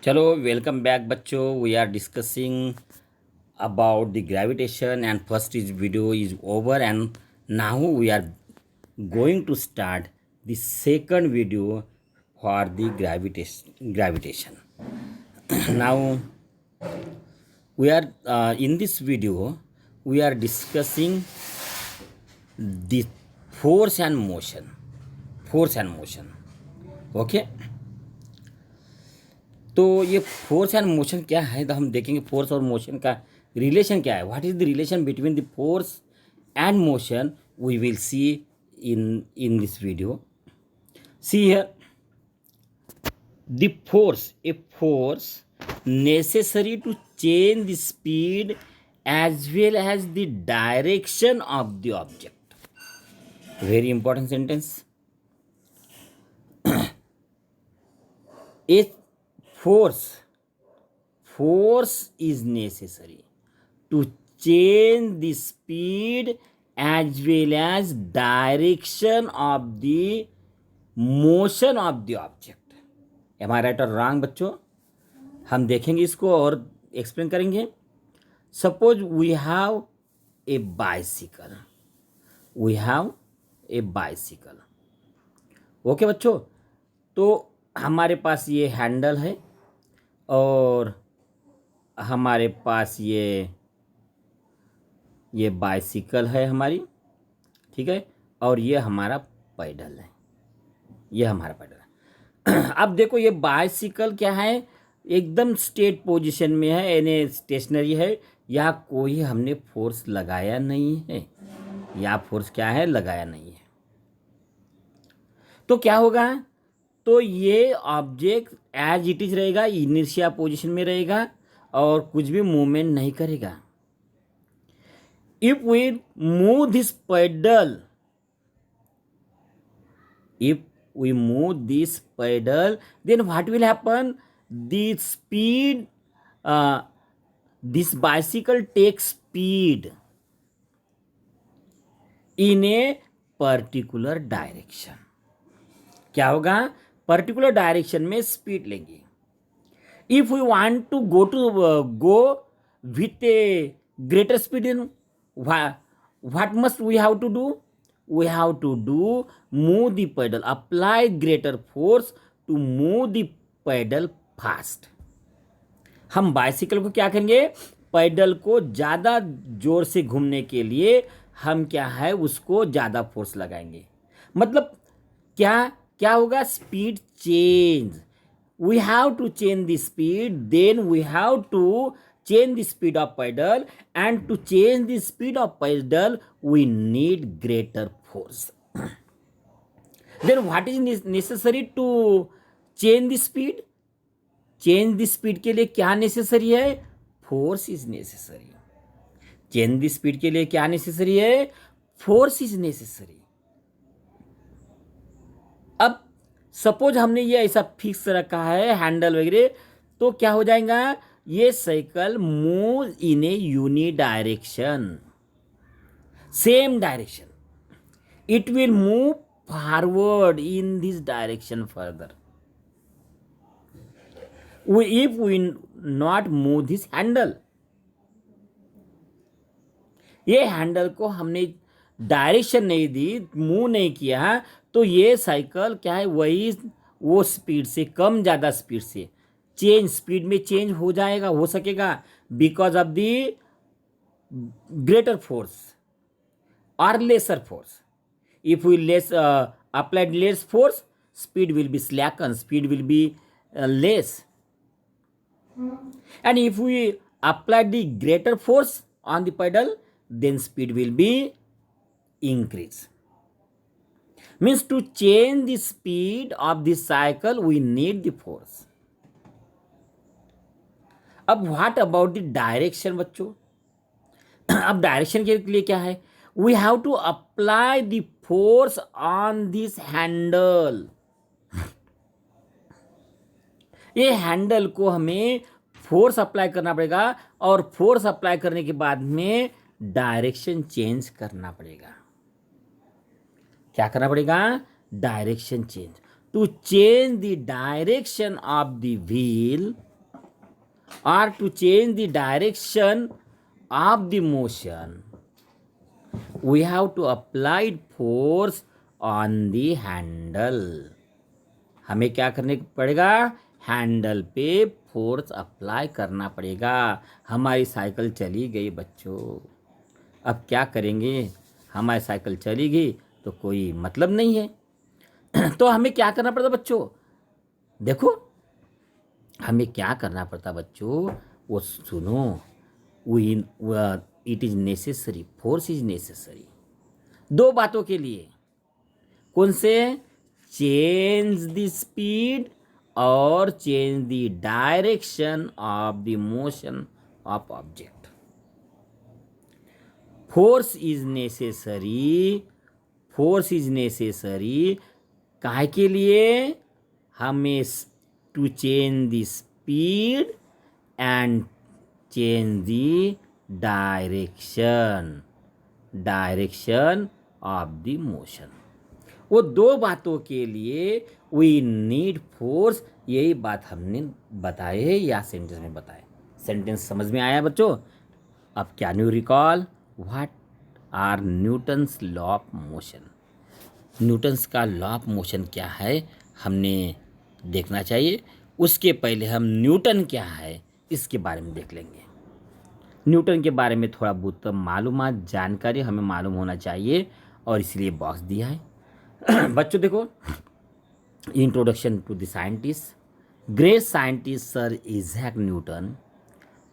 चलो welcome back बच्चों. We are discussing about the gravitation and first is video is over and now we are going to start the second video for the gravitation. Now we are in this video we are discussing the force and motion. Okay. तो ये force and motion क्या है, तो हम देखेंगे force और motion का relation क्या है. What is the relation between the force and motion we will see in this video. See here the force, a force necessary to change the speed as well as the direction of the object. Very important sentence. A force is necessary to change the speed as well as direction of the motion of the object. Am I right or wrong बच्चों? हम देखेंगे इसको और explain करेंगे. Suppose we have a bicycle. Okay बच्चों, तो हमारे पास ये हैंडल है और हमारे पास ये बाइसिकल है हमारी, ठीक है, और ये हमारा पैडल है. अब देखो ये बाइसिकल क्या है, एकदम स्टेट पोजीशन में है, यानी स्टेशनरी है. यहाँ कोई हमने फोर्स लगाया नहीं है. लगाया नहीं है. तो क्या होगा, तो ये ऑब्जेक्ट एज इट इज रहेगा, इनर्शिया पोजीशन में रहेगा और कुछ भी मूवमेंट नहीं करेगा. If we move this pedal, then what will happen, the speed, this bicycle take speed in a particular direction. क्या होगा, पर्टिकुलर डायरेक्शन में स्पीड लेंगे. If we want to go with a greater speed, what must we have to do, move the pedal, apply greater force to move the pedal fast. हम bicycle को क्या करेंगे, pedal को ज़्यादा जोर से घूमने के लिए हम क्या है उसको ज़्यादा फोर्स लगाएंगे. मतलब क्या होगा, speed change. We have to change the speed, then we have to change the speed of pedal, and to change the speed of pedal we need greater force. Then what is necessary to change the speed. Change the speed के लिए क्या necessary है, force is necessary. Change the speed के लिए क्या necessary है, force is necessary. अब suppose हमने ये ऐसा फिक्स रखा है हैंडल वगैरह, तो क्या हो जाएगा, ये cycle move in a uni direction, same direction. It will move forward in this direction further. If we not move this handle, ये हैंडल को हमने डायरेक्शन नहीं दी, मूव नहीं किया, तो ये साइकिल क्या है, वो स्पीड से कम ज़्यादा स्पीड से स्पीड में चेंज हो जाएगा, हो सकेगा, because of the greater force और lesser force. If we applied less force, speed will be slacken, speed will be less. And if we applied the greater force on the pedal, then speed will be increase. Means to change the speed of the cycle we need the force. अब what about the direction बच्चों. अब direction के लिए क्या है, we have to apply the force on this handle. ये handle को हमें फोर्स अप्लाई करना पड़ेगा और फोर्स अप्लाई करने के बाद में डायरेक्शन चेंज करना पड़ेगा. क्या करना पड़ेगा, direction change. To change the direction of the wheel, or to change the direction of the motion, we have to apply force on the handle. हमें क्या करने पड़ेगा? हैंडल पे फोर्स अप्लाई करना पड़ेगा। हमारी साइकिल चली गई बच्चों, अब क्या करेंगे? हमारी साइकिल चली गई तो कोई मतलब नहीं है। तो हमें क्या करना पड़ता बच्चों? देखो हमें क्या करना पड़ता बच्चों, वो सुनो। It is necessary, force is necessary. दो बातों के लिए। कौन से? चेंज द स्पीड और change the direction of the motion of object. Force is necessary, force is necessary काहे के लिए? हमें to change the speed and change the direction, direction of the motion. वो दो बातों के लिए वी नीड फोर्स। यही बात हमने बताए है या सेंटेंस में बताए। सेंटेंस समझ में आया बच्चों? अब can you recall what are Newton's law of motion? Newton's का लॉ ऑफ मोशन क्या है हमने देखना चाहिए। उसके पहले हम न्यूटन क्या है इसके बारे में देख लेंगे। न्यूटन के बारे में थोड़ा बहुत मालूमात, जानकारी हमें मालूम होना चाहिए और इसलिए बॉक्स दिया है। बच्चों देखो, introduction to the scientist. Great scientist sir Isaac Newton,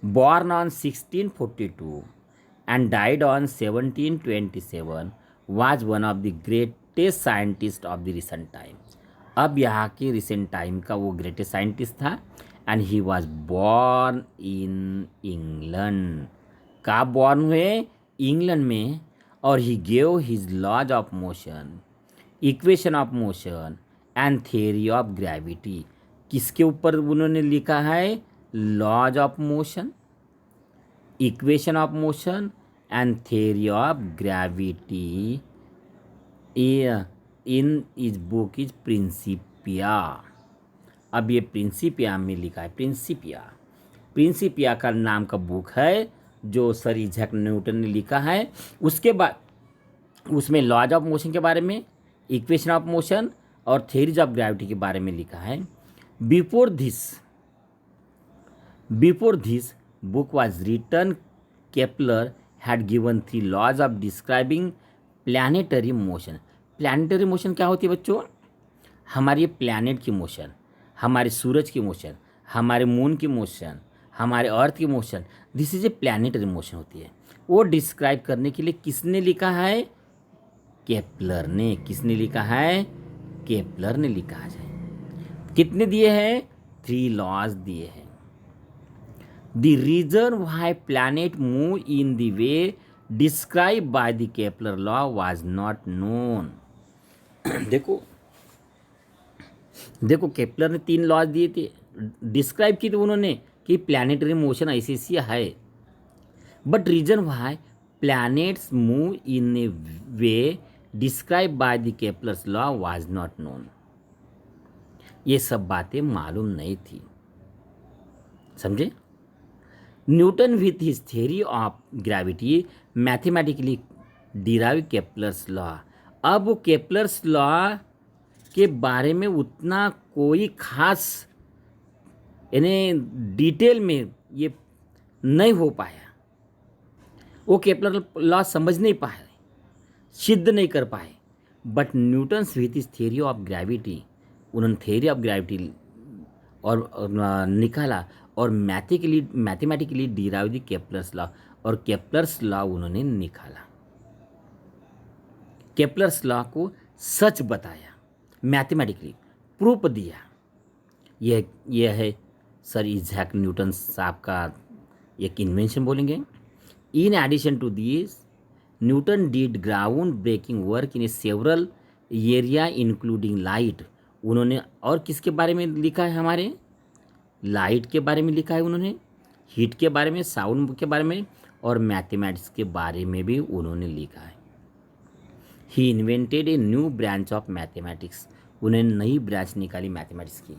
born on 1642 and died on 1727, was one of the greatest scientists of the recent times. अब यहाँ के रिसेंट टाइम का वो ग्रेटेस्ट साइंटिस्ट था and he was born in England. कहाँ born हुए? England में। और he gave his laws of motion, equation of motion and theory of gravity. किसके ऊपर उन्होंने लिखा है? Laws of motion, equation of motion and theory of gravity in his book is Principia. अब ये प्रिंसिपिया में लिखा है। प्रिंसिपिया, प्रिंसिपिया का नाम का बुक है जो सर इजैक न्यूटन ने लिखा है। उसके बाद उसमें लॉज ऑफ मोशन के बारे में, इक्वेशन ऑफ मोशन और थ्योरीज ऑफ ग्रेविटी के बारे में लिखा है। Before this book was written, Kepler had given 3 laws of describing planetary motion. Planetary motion क्या होती है बच्चों? हमारी प्लैनेट की मोशन, हमारे सूरज की मोशन, हमारे मून की मोशन, हमारे अर्थ की motion, this is a planetary motion होती है। वो डिस्क्राइब करने के लिए किसने लिखा है? केपलर ने। किसने लिखा है? केपलर ने लिखा है। कितने दिए हैं? 3 लॉज दिए हैं। The reason why planet move in the way described by the Kepler law was not known. देखो केपलर ने 3 लॉज दिए थे, डिस्क्राइब किए थे उन्होंने कि प्लैनेटरी मोशन ऐसी है। But reason why planets move in a way describe by the Kepler's law was not known. ये सब बातें मालूम नहीं थी, समझे? Newton with his theory of gravity mathematically derive Kepler's law. अब वो केपलर्स लॉ के बारे में उतना कोई खास यानी डिटेल में ये नहीं हो पाया। वो केपलर लॉ समझ नहीं पाए, सिद्ध नहीं कर पाए। But Newton's with his theory of gravity, उन्होंने थियरी ऑफ ग्रेविटी और निकाला और mathematically derive the Kepler's law, और केपलर्स लॉ उन्होंने निकाला। केपलर्स लॉ को सच बताया, मैथमेटिकली प्रूफ दिया। यह है सर इजैक न्यूटन साहब का एक इन्वेंशन बोलेंगे। In addition to this Newton did ground breaking work in several area including light. उन्होंने और किसके बारे में लिखा है? हमारे लाइट के बारे में लिखा है उन्होंने, हीट के बारे में, साउंड के बारे में और मैथमेटिक्स के बारे में भी उन्होंने लिखा है। He invented a new branch of mathematics. उन्होंने नई ब्रांच निकाली मैथमेटिक्स की।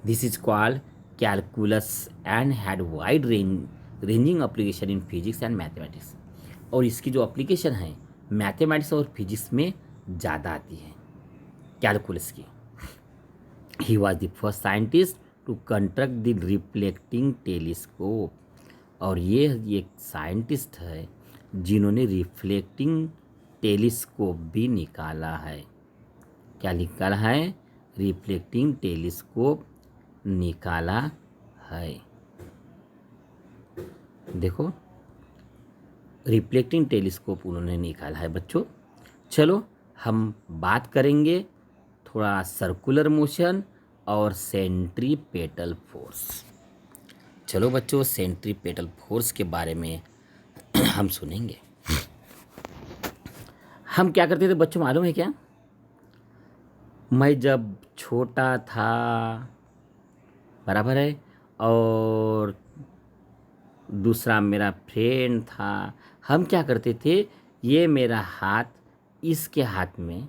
This is called calculus and had wide ranging application in physics and mathematics। और इसकी जो एप्लीकेशन है मैथमेटिक्स और फिजिक्स में ज़्यादा आती है कैलकुलस की। He was the first scientist to construct the reflecting telescope. और ये एक साइंटिस्ट है जिन्होंने रिफ्लेक्टिंग टेलीस्कोप भी निकाला है। क्या निकाला है? रिफ्लेक्टिंग टेलीस्कोप निकाला है। देखो रिफ्लेक्टिंग टेलीस्कोप उन्होंने निकाला है बच्चों। चलो हम बात करेंगे थोड़ा सर्कुलर मोशन और सेंट्रीपेटल फोर्स। चलो बच्चों सेंट्रीपेटल फोर्स के बारे में हम सुनेंगे। हम क्या करते थे बच्चों मालूम है क्या? मैं जब छोटा था, बराबर है, और दूसरा मेरा फ्रेंड था, हम क्या करते थे, ये मेरा हाथ इसके हाथ में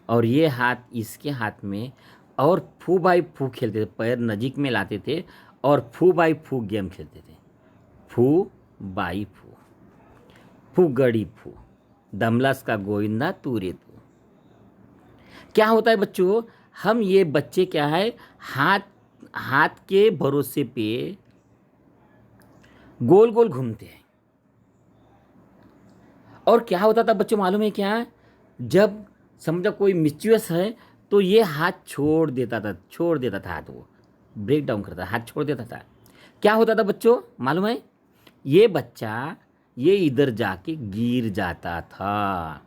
और ये हाथ इसके हाथ में, और फू बाई फू खेलते थे, पैर नजीक में लाते थे और फू बाई फू गेम खेलते थे। फू बाई फू, फू गड़ी फू, दमलस का गोविंदा तू रे तू। क्या होता है बच्चों, हम ये बच्चे क्या है, हाथ के भरोसे पे गोल गोल घूमते हैं। और क्या होता था बच्चों मालूम है क्या? जब समझो कोई मिस्चुअस है तो ये हाथ छोड़ देता था हाथ, वो ब्रेक डाउन करता, हाथ छोड़ देता था। क्या होता था बच्चों मालूम है? ये बच्चा ये इधर जाके गिर जाता था।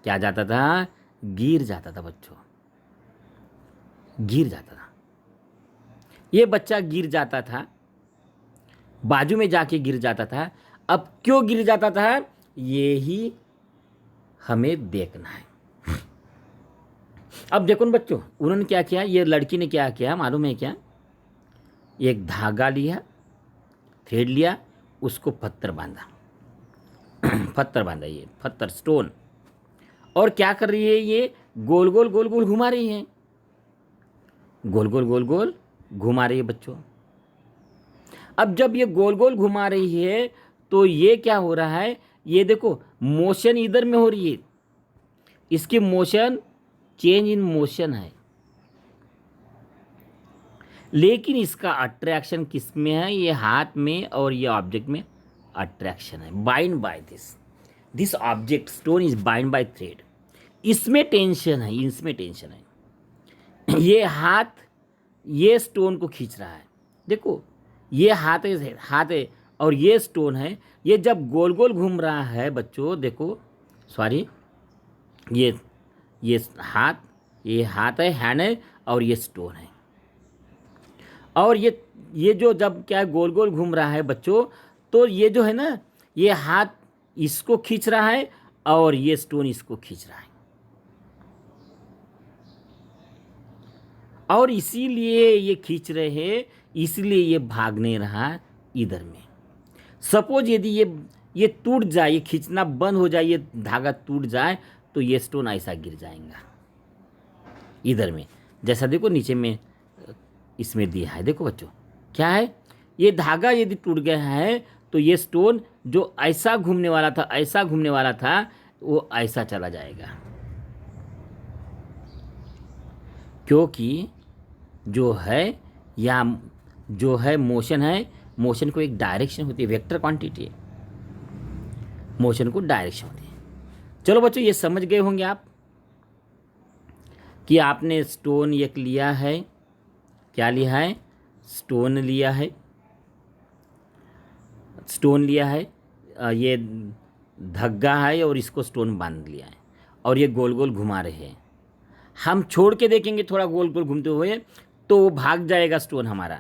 क्या जाता था? गिर जाता था बच्चों, गिर जाता था। ये बच्चा गिर जाता था, बाजू में जाके गिर जाता था। अब क्यों गिर जाता था ये ही हमें देखना है। अब देखो न बच्चों, उन्होंने क्या किया, ये लड़की ने क्या किया मालूम है क्या? एक धागा लिया, थ्रेड लिया, उसको पत्थर बांधा पत्थर बांधा, ये पत्थर स्टोन, और क्या कर रही है, ये गोल गोल गोल गोल घुमा रही है, गोल गोल गोल गोल घुमा रही है बच्चों। अब जब ये गोल गोल घुमा रही है तो ये क्या हो रहा है, ये देखो मोशन इधर में हो रही है, इसकी मोशन चेंज इन मोशन है, लेकिन इसका अट्रैक्शन किस में है? ये हाथ में और ये ऑब्जेक्ट में अट्रैक्शन है। Bind by this object stone is bind by thread. इसमें टेंशन है, इसमें टेंशन है। ये हाथ ये स्टोन को खींच रहा है, देखो ये हाथ है और ये स्टोन है। ये जब गोल गोल घूम रहा है बच्चों, देखो सॉरी, ये हाथ है, हैंड है, और ये स्टोन है। और ये जो जब क्या गोल गोल घूम रहा है बच्चों, तो ये जो है ना, ये हाथ इसको खींच रहा है और ये स्टोन इसको खींच रहा है, और इसीलिए ये खींच रहे हैं, इसलिए ये भाग नहीं रहा इधर में। सपोज यदि ये टूट जाए, ये खींचना बंद हो जाए, ये धागा टूट जाए, तो ये स्टोन ऐसा गिर जाएगा इधर में। जैसा देखो नीचे में इसमें दिया है, देखो बच्चों क्या है, ये धागा यदि टूट गया है तो ये स्टोन जो ऐसा घूमने वाला था वो ऐसा चला जाएगा, क्योंकि जो है मोशन है, मोशन को एक डायरेक्शन होती है, वेक्टर क्वांटिटी है, मोशन को डायरेक्शन होती है। चलो बच्चों ये समझ गए होंगे आप कि आपने स्टोन एक लिया है, क्या लिया है? स्टोन लिया है, ये धागा है और इसको स्टोन बांध लिया है, और ये गोल गोल घुमा रहे हैं। हम छोड़ के देखेंगे थोड़ा गोल गोल घूमते हुए तो वो भाग जाएगा स्टोन हमारा,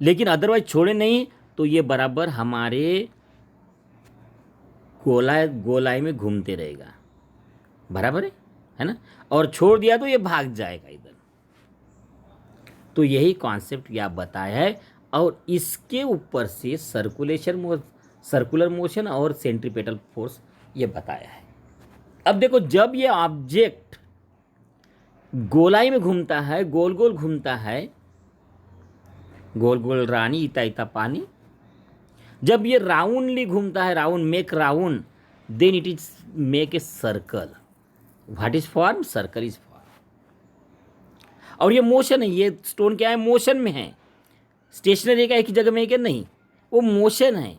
लेकिन अदरवाइज छोड़े नहीं तो ये बराबर हमारे गोलाई में घूमते रहेगा, बराबर है ना। और छोड़ दिया तो ये भाग जाएगा इधर। तो यही कॉन्सेप्ट यह बताया है, और इसके ऊपर से सर्कुलर मोशन और सेंट्रीपेटल फोर्स ये बताया है। अब देखो जब ये ऑब्जेक्ट गोलाई में घूमता है, गोल गोल घूमता है, गोल गोल रानी, इता इता पानी। जब ये राउंडली घूमता है, round, make round, then it is make a circle. What is form? Circle is form. और ये मोशन है, ये स्टोन क्या है? मोशन में है। स्टेशनरी का एक ही जगह में है क्या? नहीं, वो मोशन है।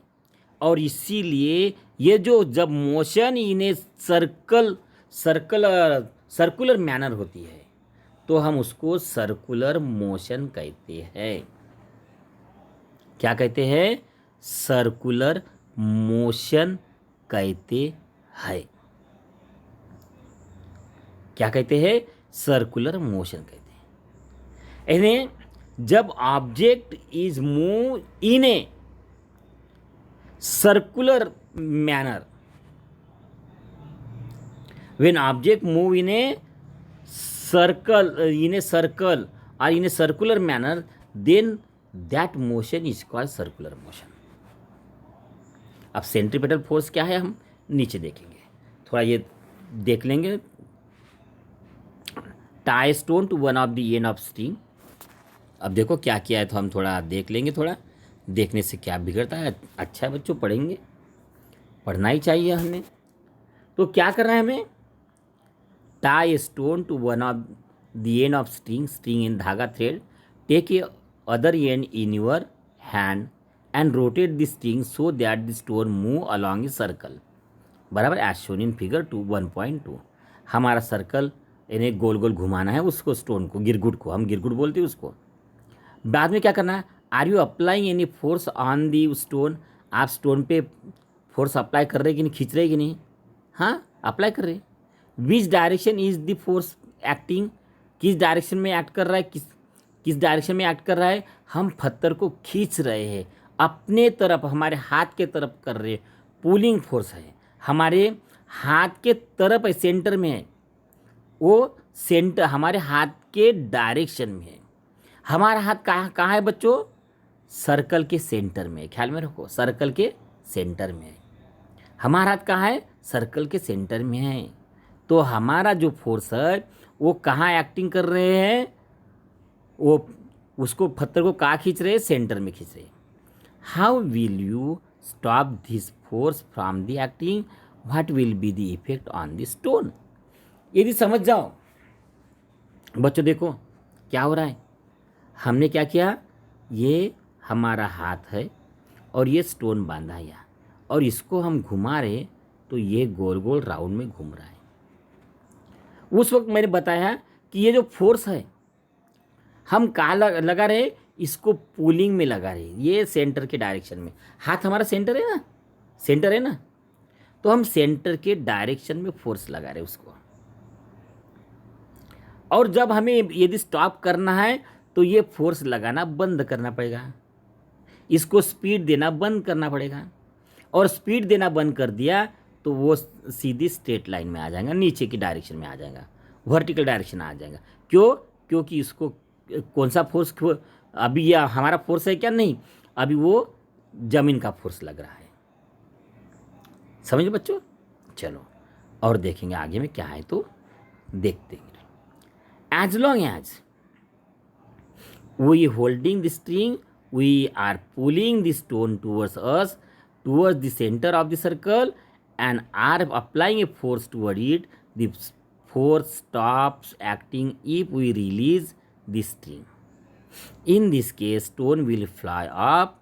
और इसीलिए ये जो जब motion in circle circular manner होती है तो हम उसको सर्कुलर मोशन कहते हैं। क्या कहते हैं? सर्कुलर मोशन कहते हैं। क्या कहते हैं? सर्कुलर मोशन कहते हैं। इन्हें जब object is move in a circular manner, when object move in a circle or in a circular manner, then that motion is called circular motion. अब सेंट्रीपेटल फोर्स क्या है हम नीचे देखेंगे, थोड़ा ये देख लेंगे। Tie stone to one of the end of string. अब देखो क्या किया है, तो हम थोड़ा देख लेंगे। थोड़ा देखने से क्या बिगड़ता है? अच्छा है बच्चों, पढ़ेंगे, पढ़ना ही चाहिए हमें। तो क्या करना है हमें? Tie stone to one of the end of string, string in धागा thread, take a other end in your hand and rotate the string so that the stone move along a circle, बराबर as shown in figure 1.2। हमारा circle इन्हें गोल गोल घुमाना है, उसको stone को, गिरगुट को, हम गिरगुट बोलते हैं उसको। बाद में क्या करना है? Are you applying any force on the stone? आप स्टोन पे फोर्स अप्लाई कर रहे कि नहीं, खींच रहे कि नहीं? हाँ, अप्लाई कर रहे। Which direction is the force acting? किस डायरेक्शन में एक्ट कर रहा है? किस डायरेक्शन में एक्ट कर रहा है? हम पत्थर को खींच रहे हैं अपने तरफ, हमारे हाथ के तरफ कर रहे। पुलिंग फोर्स है, हमारे हाथ के तरफ है, सेंटर में है। वो सेंटर हमारे हाथ के डायरेक्शन में है। हमारा हाथ कहाँ है बच्चों? सर्कल के सेंटर में। ख्याल में रखो, सर्कल के सेंटर में है हमारा हाथ। कहाँ है? सर्कल के सेंटर में है। तो हमारा जो फोर्स है वो कहाँ एक्टिंग कर रहे हैं? वो उसको पत्थर को कहाँ खींच रहे हैं? सेंटर में खींच रहे हैं। How will you stop this force from the acting? What will be the effect on the stone? यदि समझ जाओ बच्चों, देखो क्या हो रहा है। हमने क्या किया? ये हमारा हाथ है और ये स्टोन बांधा है यहाँ, और इसको हम घुमा रहे तो ये गोल गोल राउंड में घूम रहा है। उस वक्त मैंने बताया कि ये जो फोर्स है हम कहाँ लगा रहे? इसको पुलिंग में लगा रहे, ये सेंटर के डायरेक्शन में। हाथ हमारा सेंटर है ना, सेंटर है ना, तो हम सेंटर के डायरेक्शन में फोर्स लगा रहे उसको। और जब हमें यदि स्टॉप करना है तो ये फोर्स लगाना बंद करना पड़ेगा, इसको स्पीड देना बंद करना पड़ेगा। और स्पीड देना बंद कर दिया तो वो सीधी स्ट्रेट लाइन में आ जाएगा, नीचे की डायरेक्शन में आ जाएगा, वर्टिकल डायरेक्शन आ जाएगा। क्यों? क्योंकि इसको कौन सा फोर्स, अभी यह हमारा फोर्स है क्या? नहीं, अभी वो जमीन का फोर्स लग रहा है। समझ बच्चों? चलो और देखेंगे आगे में क्या है, तो देखते हैं। As long as we holding the string, we are pulling the stone towards us, towards the center of the circle, and are applying a force toward it, the force stops acting if we release the string. In this case, stone will fly up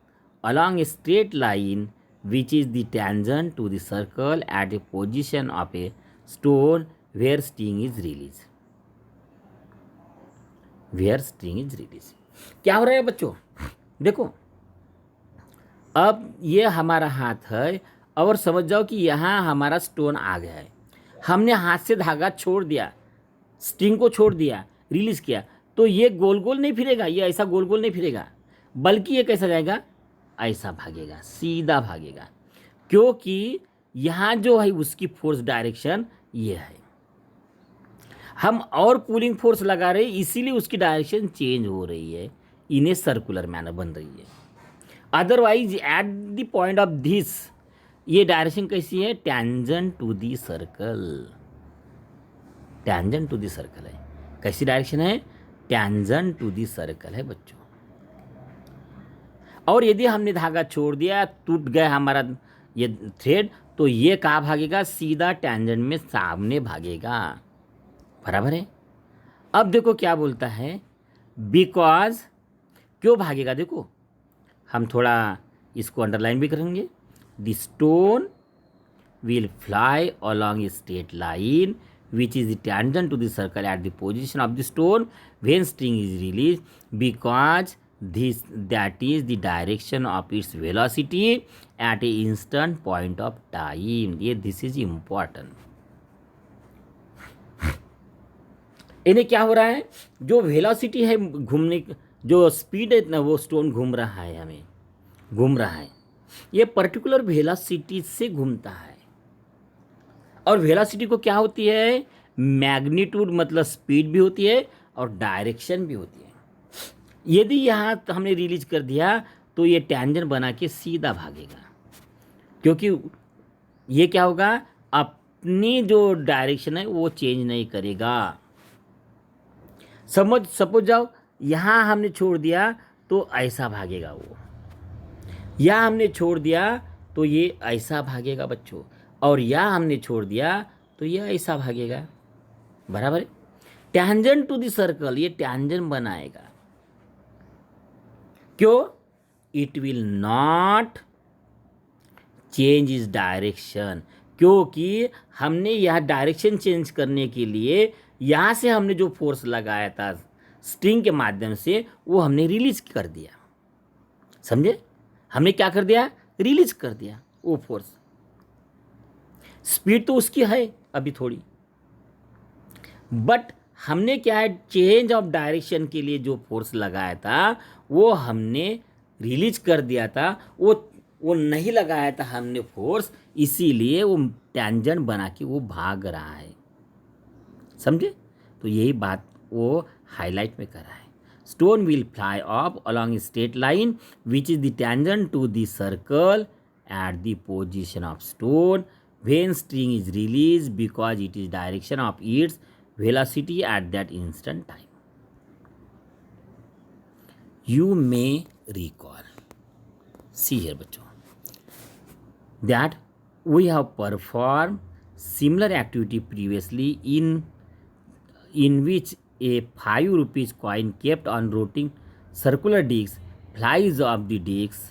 along a straight line which is the tangent to the circle at a position of a stone where string is released. Where string is released. क्या हो रहा है बच्चों? देखो, अब ये हमारा हाथ है और समझ जाओ कि यहाँ हमारा स्टोन आ गया है। हमने हाथ से धागा छोड़ दिया, स्ट्रिंग को छोड़ दिया, रिलीज किया, तो ये गोल गोल नहीं फिरेगा, ये ऐसा गोल गोल नहीं फिरेगा, बल्कि ये कैसा जाएगा? ऐसा भागेगा, सीधा भागेगा। क्योंकि यहाँ जो है उसकी फोर्स डायरेक्शन ये है। हम और पुलिंग फोर्स लगा रहे हैं, इसीलिए उसकी डायरेक्शन चेंज हो रही है, इन्हें सर्कुलर मैनर बन रही है। Otherwise at the point of this, ये डायरेक्शन कैसी है? Tangent to the circle. Tangent to the circle है। कैसी डायरेक्शन है? टेंजेंट टू दी सर्कल है बच्चों। और यदि हमने धागा छोड़ दिया, टूट गया हमारा ये थ्रेड, तो ये कहाँ भागेगा, सीधा टेंजेंट में सामने भागेगा। बराबर है। अब देखो क्या बोलता है, बिकॉज, क्यों भागेगा, देखो हम थोड़ा इसको अंडरलाइन भी करेंगे। The stone will fly along a straight line which is tangent to the circle at the position of the stone when string is released, because that is the direction of its velocity at a instant point of time. ये this is important. इन्हें क्या हो रहा है, जो velocity है घूमने, जो स्पीड है ना, वो स्टोन घूम रहा है, हमें घूम रहा है, ये पर्टिकुलर वेलोसिटी से घूमता है। और वेलोसिटी को क्या होती है, मैग्नीट्यूड मतलब स्पीड भी होती है और डायरेक्शन भी होती है। यदि यहाँ हमने रिलीज कर दिया तो ये टेंजेंट बना के सीधा भागेगा, क्योंकि ये क्या होगा, अपनी जो डायरेक्शन है वो चेंज नहीं करेगा। सपोज जाओ यहाँ हमने छोड़ दिया तो ऐसा भागेगा वो, या हमने छोड़ दिया तो ये ऐसा भागेगा बच्चों, और या हमने छोड़ दिया तो ये ऐसा भागेगा। बराबर है। टेंजेंट टू द सर्कल, ये टेंजेंट बनाएगा। क्यों, it will not change is direction, क्योंकि हमने यह डायरेक्शन चेंज करने के लिए यहाँ से हमने जो फोर्स लगाया था स्ट्रिंग के माध्यम से, वो हमने रिलीज कर दिया। समझे, हमने क्या कर दिया, रिलीज कर दिया वो फोर्स। स्पीड तो उसकी है अभी थोड़ी, बट हमने क्या है, चेंज ऑफ डायरेक्शन के लिए जो फोर्स लगाया था वो हमने रिलीज कर दिया था, वो नहीं लगाया था हमने फोर्स, इसीलिए वो टेंजेंट बना के वो भाग रहा है। समझे, तो यही बात वो हाईलाइट में कर रहा है। Stone will fly off along straight line which is the tangent to the circle at the position of stone when string is released, because it is direction of its velocity at that instant time. You may recall, see here बच्चों, that we have performed similar activity previously in which a 5 rupees coin kept on rotating circular disc flies off the disc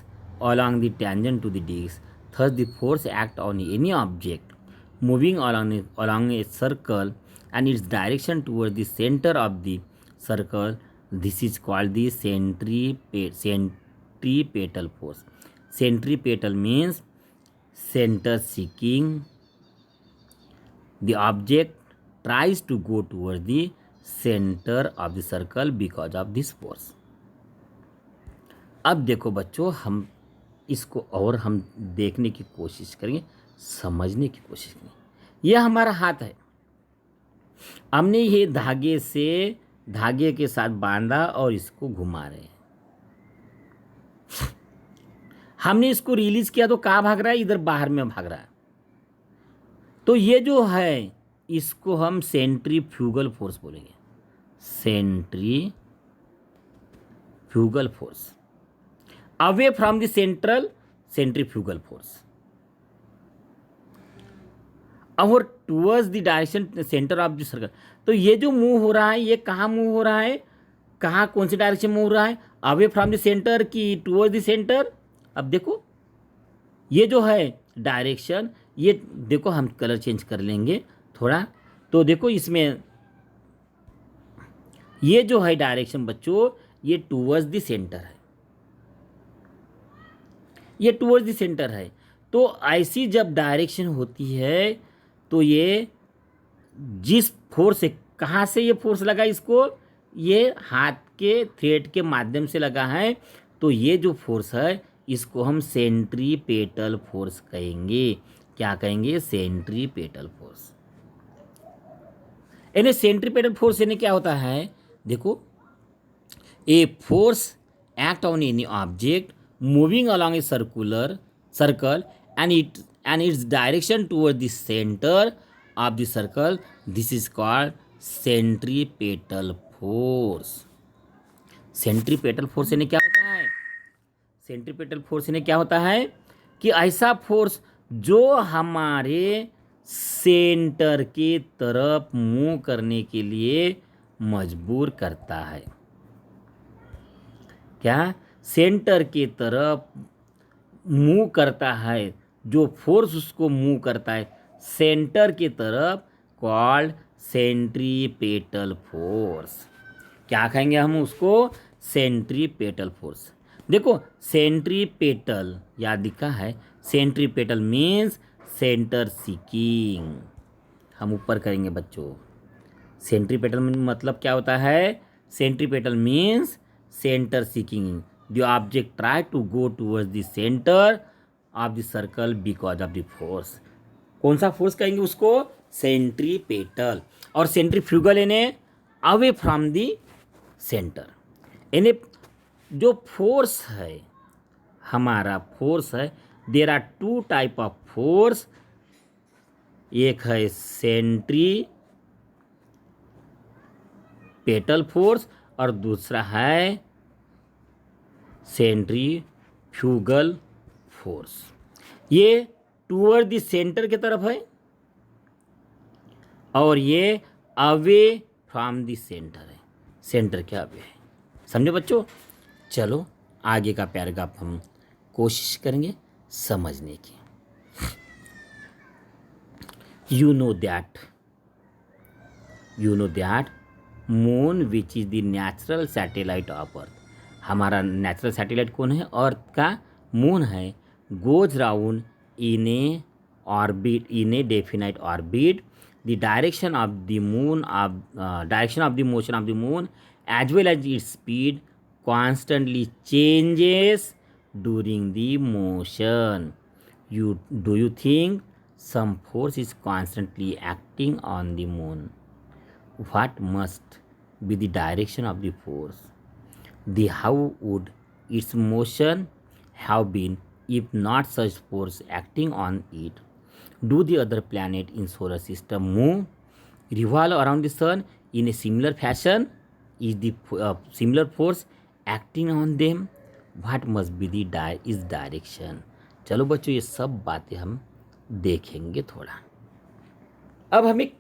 along the tangent to the disc. Thus, the force act on any object moving along a circle and its direction towards the center of the circle. This is called the centripetal force. Centripetal means center seeking. The object tries to go towards the center of the circle because of this force. अब देखो बच्चों, हम इसको और हम देखने की कोशिश करेंगे, समझने की कोशिश करेंगे। यह हमारा हाथ है, हमने ये धागे के साथ बांधा और इसको घुमा रहे हैं। हमने इसको रिलीज किया तो कहाँ भाग रहा है, इधर बाहर में भाग रहा है। तो ये जो है इसको हम सेंट्रीफ्यूगल फोर्स बोलेंगे, centrifugal force. Away from the central, centrifugal force, और towards the direction center of the circle. तो ये जो मूव हो रहा है, ये कहाँ मूव हो रहा है, कहाँ कौन सी डायरेक्शन मूव हो रहा है, अवे फ्रॉम द सेंटर की टूवर्ड्स द सेंटर। अब देखो ये जो है डायरेक्शन, ये देखो हम कलर चेंज कर लेंगे थोड़ा, तो देखो इसमें ये जो है डायरेक्शन बच्चों, ये टूवर्ड्स द सेंटर है, ये टूवर्ड्स द सेंटर है। तो ऐसी जब डायरेक्शन होती है तो ये जिस फोर्स से, कहाँ से ये फोर्स लगा इसको, ये हाथ के थ्रेड के माध्यम से लगा है, तो ये जो फोर्स है इसको हम सेंट्रीपेटल फोर्स कहेंगे। क्या कहेंगे, सेंट्रीपेटल फोर्स। यानी सेंट्रीपेटल फोर्स यानी क्या होता है, देखो, a force act on any object moving along a circle and its direction towards the center of the circle. This is called centripetal force. Centripetal force यानी क्या होता है, सेंट्रीपेटल फोर्स इन्हें क्या होता है कि ऐसा फोर्स जो हमारे सेंटर के तरफ मूव करने के लिए मजबूर करता है। क्या? सेंटर के तरफ मूव करता है, जो फोर्स उसको मूव करता है सेंटर की तरफ, कॉल्ड सेंट्रीपेटल फोर्स। क्या कहेंगे हम उसको? Centripetal force. देखो सेंट्रीपेटल याद लिखा है, सेंट्रीपेटल मीन्स सेंटर सीकिंग। हम ऊपर करेंगे बच्चों। सेंट्रीपेटल मतलब क्या होता है? Centripetal means centre seeking. The object try to go towards the centre of the circle because of the force. कौन सा फोर्स कहेंगे उसको? सेंट्रीपेटल। और सेंट्रीफ्यूगल इन्हें अवे फ्रॉम द सेंटर। इन्हें जो फोर्स है, हमारा फोर्स है, there are two type of force. एक है सेंट्रीपेटल फोर्स और दूसरा है सेंट्रीफ्यूगल फोर्स। ये टूवर्ड द सेंटर की तरफ है और ये अवे फ्रॉम द सेंटर है, सेंटर के अवे है। समझे बच्चों? चलो आगे का पैराग्राफ हम कोशिश करेंगे समझने की। You know that moon which is the natural satellite of earth. हमारा नेचुरल सैटेलाइट कौन है? अर्थ का मून है। Goes round in A orbit, in A definite orbit. The direction of the moon direction of the motion of the moon as well as its speed constantly changes during the motion. Do you think some force is constantly acting on the moon? What must be the direction of the force? How would its motion have been if not such force acting on it? Do the other planet in solar system move, revolve around the sun in a similar fashion? Is the similar force acting on them? What must be the direction? चलो बच्चों ये सब बातें हम देखेंगे थोड़ा। अब हमें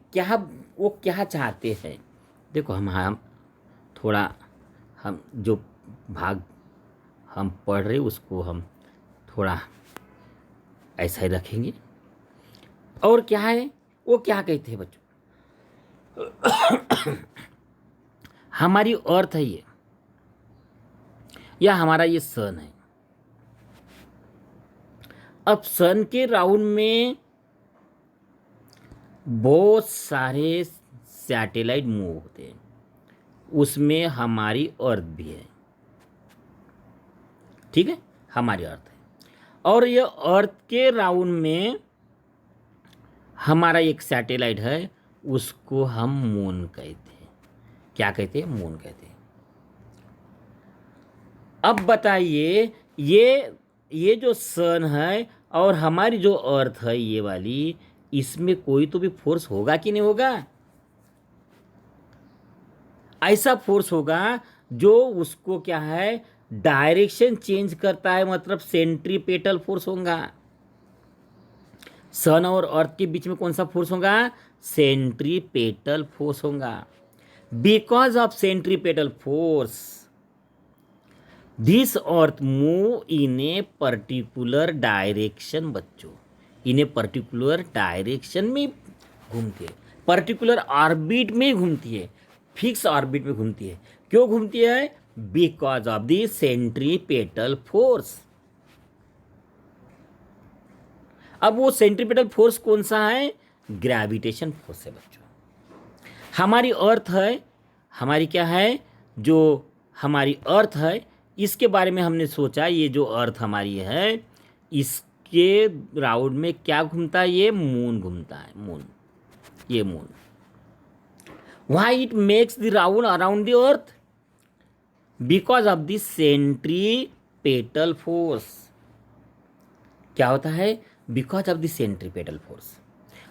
वो क्या चाहते हैं? देखो हम थोड़ा हम जो भाग हम पढ़ रहे उसको हम थोड़ा ऐसा ही रखेंगे। और क्या है वो क्या कहते हैं बच्चों? हमारी अर्थ है ये, या हमारा ये सन है। अब सन के राउंड में बहुत सारे सैटेलाइट मूव होते हैं, उसमें हमारी अर्थ भी है। ठीक है, हमारी अर्थ है। और ये अर्थ के राउंड में हमारा एक सैटेलाइट है, उसको हम मून कहते हैं। क्या कहते हैं? मून कहते हैं। अब बताइए ये जो सन है और हमारी जो अर्थ है ये वाली, इसमें कोई तो भी फोर्स होगा कि नहीं होगा? ऐसा फोर्स होगा जो उसको क्या है, डायरेक्शन चेंज करता है, मतलब सेंट्रीपेटल फोर्स होगा। सन और अर्थ के बीच में कौन सा फोर्स होगा? सेंट्रीपेटल फोर्स होगा। Because of centripetal force this earth move in a particular direction. बच्चों इन ए पर्टिकुलर डायरेक्शन में घूमती है, पर्टिकुलर ऑर्बिट में घूमती है, फिक्स ऑर्बिट में घूमती है। क्यों घूमती है? Because of the centripetal force. अब वो सेंट्रीपेटल फोर्स कौन सा है? ग्रेविटेशन फोर्स है बच्चों। हमारी अर्थ है, हमारी क्या है, जो हमारी अर्थ है, इसके बारे में हमने सोचा। ये जो अर्थ हमारी है, इसके राउंड में क्या घूमता है? ये मून घूमता है, मून, ये moon. Why it makes the round around the earth? Because of the centripetal force. क्या होता है? Because of the centripetal force.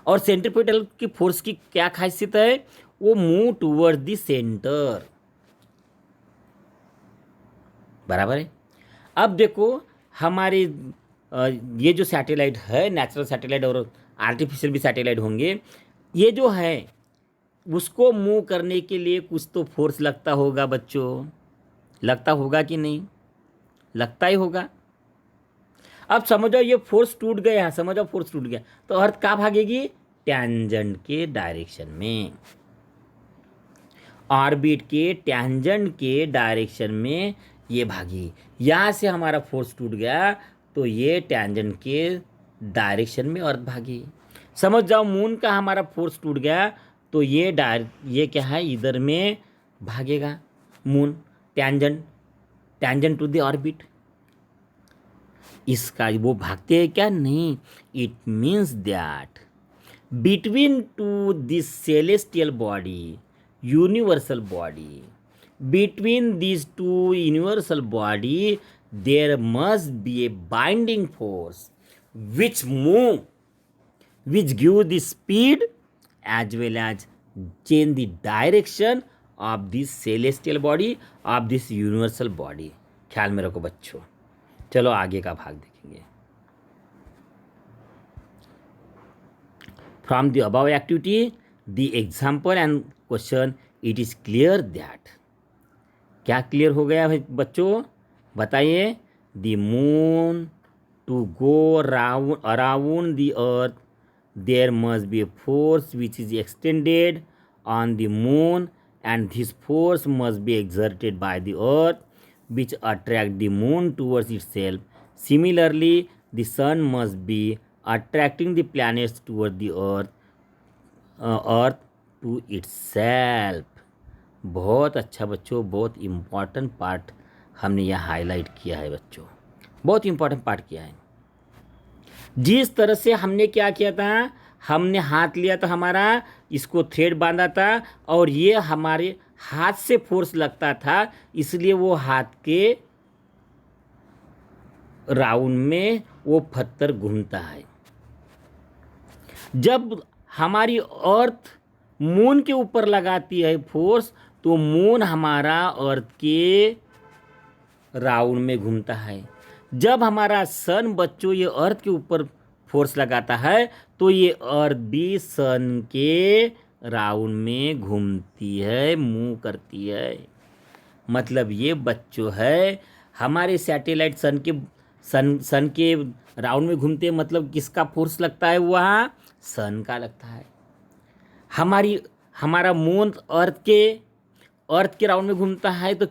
और सेंट्रीपेटल की फोर्स की क्या खासियत है? वो मूव टूवर्ड द सेंटर। बराबर है। अब देखो हमारे ये जो सैटेलाइट है, नेचुरल सैटेलाइट और आर्टिफिशियल भी सैटेलाइट होंगे, ये जो है उसको मूव करने के लिए कुछ तो फोर्स लगता होगा बच्चों, लगता होगा कि नहीं? लगता ही होगा। अब समझो ये फोर्स टूट गया, समझो फोर्स टूट गया, तो अर्थ कहाँ भागेगी? टैंजेंट के डायरेक्शन में, ऑर्बिट के टैंजेंट के डायरेक्शन में ये भागी। यहाँ से हमारा फोर्स टूट गया तो ये टैंजेंट के डायरेक्शन में अर्थ भागी। समझ जाओ मून का हमारा फोर्स टूट गया तो ये क्या है, इधर में भागेगा moon, tangent to the orbit. इसका वो भागते हैं क्या? नहीं। It means that between two this celestial body, universal body, between these two universal body there must be a binding force which give the speed as well as change the direction of this celestial body of this universal body। ख्याल में रखो बच्चों। चलो आगे का भाग देखेंगे। From the above activity, the example and question, it is clear that, क्या क्लियर हो गया भाई बच्चों? बताइए। The moon to go around the earth there must be a force which is extended on the moon and this force must be exerted by the earth which attract the moon towards itself. Similarly the sun must be attracting the planets toward the earth to itself. बहुत अच्छा बच्चों, बहुत important part हमने यहाँ highlight किया है बच्चों, बहुत इम्पॉर्टेंट पार्ट किया है। जिस तरह से हमने क्या किया था, हमने हाथ लिया था हमारा, इसको थ्रेड बांधा था और ये हमारे हाथ से फोर्स लगता था, इसलिए वो हाथ के राउंड में वो पत्थर घूमता है। जब हमारी अर्थ मून के ऊपर लगाती है फोर्स तो मून हमारा अर्थ के राउंड में घूमता है। जब हमारा सन बच्चों ये अर्थ के ऊपर फोर्स लगाता है तो ये अर्थ भी सन के राउंड में घूमती है, मूव करती है। मतलब ये बच्चों है हमारे सैटेलाइट सन के राउंड में घूमते हैं, मतलब किसका फोर्स लगता है? वहाँ सन का लगता है। हमारा मून अर्थ के राउंड में घूमता है तो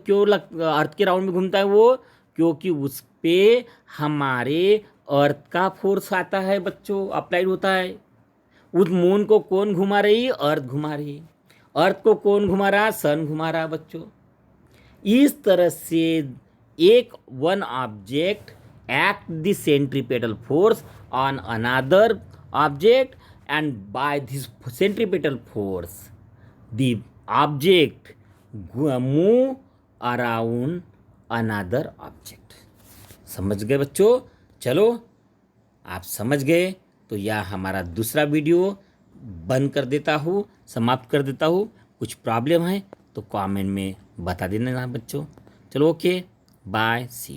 अर्थ के राउंड में घूमता है वो? क्योंकि उस पे हमारे अर्थ का फोर्स आता है बच्चों, अप्लाइड होता है। उस मून को कौन घुमा रही? अर्थ घुमा रही। अर्थ को कौन घुमा रहा? सन घुमा रहा बच्चों। इस तरह से one object act the centripetal force on another object and by this centripetal force the object move around another object। समझ गए बच्चों? चलो आप समझ गए तो यह हमारा दूसरा वीडियो बंद कर देता हूँ, समाप्त कर देता हूँ। कुछ प्रॉब्लम है तो कमेंट में बता देना बच्चों। चलो ओके, बाय, सी।